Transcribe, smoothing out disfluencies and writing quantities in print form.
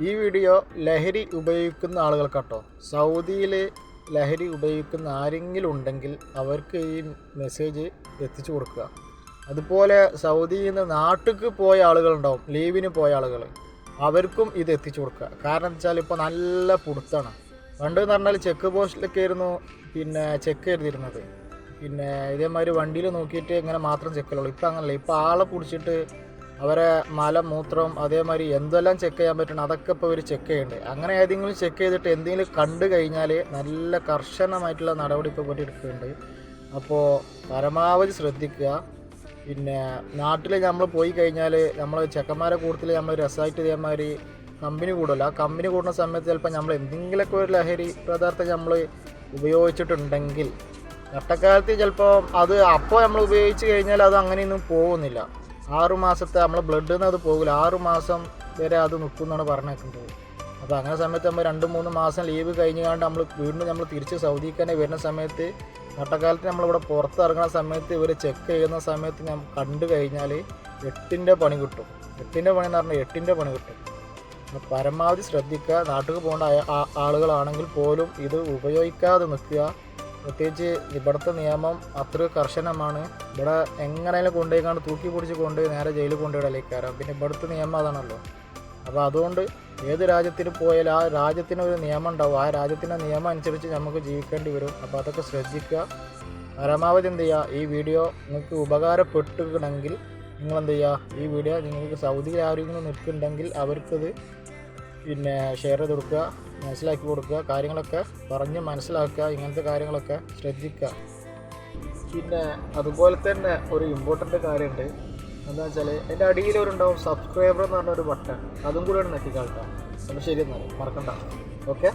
ഈ വീഡിയോ ലഹരി ഉപയോഗിക്കുന്ന ആളുകൾക്കാട്ടോ. സൗദിയിൽ ലഹരി ഉപയോഗിക്കുന്ന ആരെങ്കിലും ഉണ്ടെങ്കിൽ അവർക്ക് ഈ മെസ്സേജ് എത്തിച്ചു കൊടുക്കുക. അതുപോലെ സൗദിയിൽ നിന്ന് നാട്ടിലേക്ക് പോയ ആളുകളുണ്ടാവും, ലീവിന് പോയ ആളുകൾ, അവർക്കും ഇത് എത്തിച്ചു കൊടുക്കുക. കാരണം എന്താ വെച്ചാൽ ഇപ്പോൾ നല്ല പുടുത്താണ്. പണ്ട് എന്ന് പറഞ്ഞാൽ ചെക്ക് പോസ്റ്റിലൊക്കെ ആയിരുന്നു ചെക്ക് എഴുതിയിരുന്നത്. ഇതേമാതിരി വണ്ടിയിൽ നോക്കിയിട്ട് ഇങ്ങനെ മാത്രം ചെക്കലുള്ളൂ. ഇപ്പം അങ്ങനല്ല. ഇപ്പോൾ ആളെ പിടിച്ചിട്ട് അവരെ മൂത്രം അതേമാതിരി എന്തെല്ലാം ചെക്ക് ചെയ്യാൻ പറ്റണം അതൊക്കെ ഇപ്പോൾ ഇവർ ചെക്ക് ചെയ്യുന്നുണ്ട്. അങ്ങനെ ഏതെങ്കിലും ചെക്ക് ചെയ്തിട്ട് എന്തെങ്കിലും കണ്ടു കഴിഞ്ഞാൽ നല്ല കർശനമായിട്ടുള്ള നടപടി ഇപ്പോൾ പറ്റി എടുക്കുന്നുണ്ട്. അപ്പോൾ പരമാവധി ശ്രദ്ധിക്കുക. നാട്ടിൽ നമ്മൾ പോയി കഴിഞ്ഞാൽ നമ്മൾ ചെക്കന്മാരെ കൂടുതൽ നമ്മൾ രസമായിട്ട് ഇതേമാതിരി കമ്പനി കൂടുമല്ലോ. ആ കമ്പനി കൂടുന്ന സമയത്ത് ചിലപ്പോൾ നമ്മൾ എന്തെങ്കിലുമൊക്കെ ഒരു ലഹരി പദാർത്ഥം നമ്മൾ ഉപയോഗിച്ചിട്ടുണ്ടെങ്കിൽ കട്ടക്കാലത്ത് ചിലപ്പോൾ അത് അപ്പോൾ നമ്മൾ ഉപയോഗിച്ച് കഴിഞ്ഞാൽ അത് അങ്ങനെയൊന്നും പോകുന്നില്ല. 6 മാസത്തെ നമ്മളെ ബ്ലഡിൽ നിന്ന് അത് പോകില്ല. 6 മാസം വരെ അത് നിൽക്കുമെന്നാണ് പറഞ്ഞേക്കുന്നത്. അപ്പോൾ അങ്ങനെ സമയത്ത് നമ്മൾ 2-3 മാസം ലീവ് കഴിഞ്ഞാണ്ട് നമ്മൾ വീണ്ടും നമ്മൾ തിരിച്ച് സൗദിക്ക് തന്നെ വരുന്ന സമയത്ത് കട്ടക്കാലത്ത് നമ്മളിവിടെ പുറത്തിറങ്ങുന്ന സമയത്ത് ഇവർ ചെക്ക് ചെയ്യുന്ന സമയത്ത് ഞാൻ കണ്ടു കഴിഞ്ഞാൽ 8ൻ്റെ പണി കിട്ടും. 8ൻ്റെ പണി എന്ന് പറഞ്ഞാൽ 8ൻ്റെ പണി കിട്ടും. പരമാവധി ശ്രദ്ധിക്കുക. നാട്ടിൽ പോകേണ്ട ആളുകളാണെങ്കിൽ പോലും ഇത് ഉപയോഗിക്കാതെ നിൽക്കുക. പ്രത്യേകിച്ച് ഇവിടുത്തെ നിയമം അത്ര കർശനമാണ്. ഇവിടെ എങ്ങനെയും കൊണ്ടുപോയിക്കാണ്ട് തൂക്കി പിടിച്ച് കൊണ്ടുപോയി നേരെ ജയിലിൽ കൊണ്ടുപോയിടലേക്കാരം. പിന്നെ ഇവിടുത്തെ നിയമം അതാണല്ലോ. അപ്പോൾ അതുകൊണ്ട് ഏത് രാജ്യത്തിന് പോയാലും ആ രാജ്യത്തിനൊരു നിയമം ഉണ്ടാവും. ആ രാജ്യത്തിൻ്റെ നിയമം അനുസരിച്ച് നമുക്ക് ജീവിക്കേണ്ടി വരും. അപ്പോൾ അതൊക്കെ ശ്രദ്ധിക്കുക. പരമാവധി എന്ത് ചെയ്യുക, ഈ വീഡിയോ നിങ്ങൾക്ക് ഉപകാരപ്പെട്ടിട്ടുണ്ടെങ്കിൽ നിങ്ങളെന്ത് ചെയ്യുക, ഈ വീഡിയോ നിങ്ങൾക്ക് സൗദിയിൽ ആരെങ്കിലും നിൽക്കുന്നുണ്ടെങ്കിൽ അവർക്കത് ഷെയർ ചെയ്ത് കൊടുക്കുക, മനസ്സിലാക്കി കൊടുക്കുക, കാര്യങ്ങളൊക്കെ പറഞ്ഞ് മനസ്സിലാക്കുക. ഇങ്ങനത്തെ കാര്യങ്ങളൊക്കെ ശ്രദ്ധിക്കുക. അതുപോലെ തന്നെ ഒരു ഇമ്പോർട്ടൻ്റ് കാര്യമുണ്ട്. എന്താ വെച്ചാൽ എൻ്റെ അടിയിലൊരുണ്ടാവും സബ്സ്ക്രൈബർ എന്ന് പറഞ്ഞൊരു ബട്ടൺ, അതും കൂടെ നെറ്റിക്കാൾക്കാം. അപ്പോൾ ശരി, എന്നാൽ മറക്കണ്ട. ഓക്കെ.